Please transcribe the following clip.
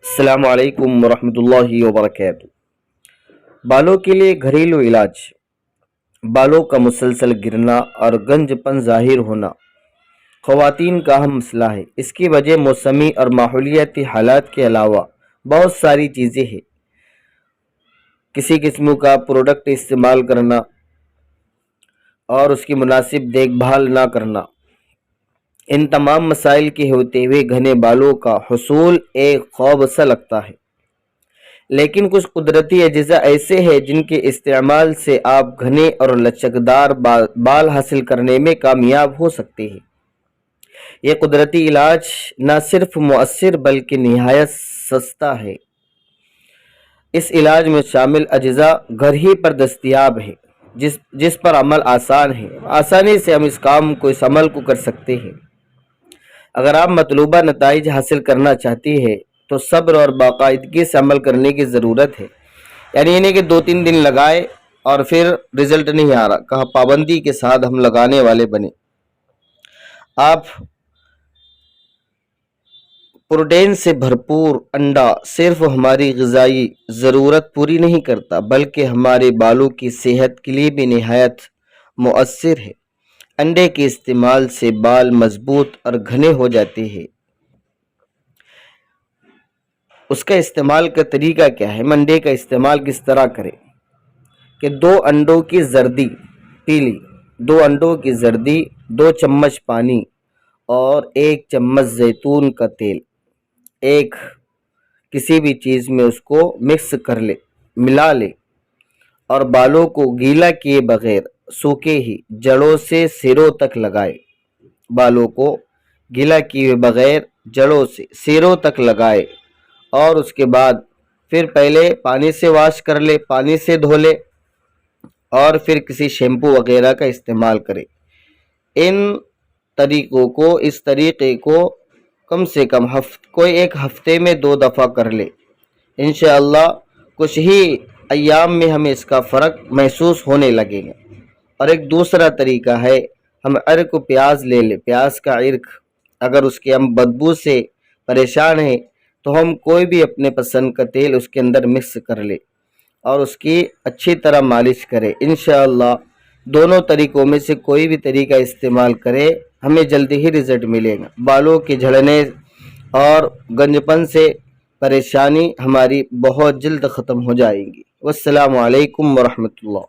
السلام علیکم ورحمۃ اللہ وبرکاتہ۔ بالوں کے لیے گھریلو علاج۔ بالوں کا مسلسل گرنا اور گنج پن ظاہر ہونا خواتین کا اہم مسئلہ ہے۔ اس کی وجہ موسمی اور ماحولیاتی حالات کے علاوہ بہت ساری چیزیں ہیں۔ کسی قسم کا پروڈکٹ استعمال کرنا اور اس کی مناسب دیکھ بھال نہ کرنا، ان تمام مسائل کے ہوتے ہوئے گھنے بالوں کا حصول ایک خواب سا لگتا ہے، لیکن کچھ قدرتی اجزاء ایسے ہیں جن کے استعمال سے آپ گھنے اور لچکدار بال حاصل کرنے میں کامیاب ہو سکتے ہیں۔ یہ قدرتی علاج نہ صرف مؤثر بلکہ نہایت سستا ہے۔ اس علاج میں شامل اجزاء گھر ہی پر دستیاب ہیں، جس پر عمل آسان ہے۔ آسانی سے ہم اس عمل کو کر سکتے ہیں۔ اگر آپ مطلوبہ نتائج حاصل کرنا چاہتی ہے تو صبر اور باقاعدگی سے عمل کرنے کی ضرورت ہے۔ یعنی یہ نہیں کہ 2-3 دن لگائے اور پھر رزلٹ نہیں آ رہا، کہا پابندی کے ساتھ ہم لگانے والے بنے۔ آپ پروٹین سے بھرپور انڈا صرف ہماری غذائی ضرورت پوری نہیں کرتا بلکہ ہمارے بالوں کی صحت کے لیے بھی نہایت مؤثر ہے۔ انڈے کے استعمال سے بال مضبوط اور گھنے ہو جاتے ہیں۔ اس کا استعمال کا طریقہ کیا ہے؟ انڈے کا استعمال کس طرح کریں کہ 2 انڈوں کی زردی پیلی، 2 انڈوں کی زردی، 2 چمچ پانی اور 1 چمچ زیتون کا تیل، ایک کسی بھی چیز میں اس کو مکس کر لے، ملا لے اور بالوں کو گیلا کیے بغیر سوکھے ہی جڑوں سے سروں تک لگائے۔ بالوں کو گیلا کیے بغیر جڑوں سے سروں تک لگائے اور اس کے بعد پھر پہلے پانی سے واش کر لے، پانی سے دھو لے اور پھر کسی شیمپو وغیرہ کا استعمال کرے۔ اس طریقے کو کم سے کم کوئی ایک ہفتے میں 2 دفعہ کر لے۔ انشاءاللہ کچھ ہی ایام میں ہمیں اس کا فرق محسوس ہونے لگے گا۔ اور ایک دوسرا طریقہ ہے، ہم عرق پیاز لے لیں، پیاز کا عرق، اگر اس کے ہم بدبو سے پریشان ہیں تو ہم کوئی بھی اپنے پسند کا تیل اس کے اندر مکس کر لے اور اس کی اچھی طرح مالش کرے۔ انشاءاللہ دونوں طریقوں میں سے کوئی بھی طریقہ استعمال کرے، ہمیں جلدی ہی رزلٹ ملے گا۔ بالوں کے جھڑنے اور گنجپن سے پریشانی ہماری بہت جلد ختم ہو جائے گی۔ والسلام علیکم ورحمۃ اللہ۔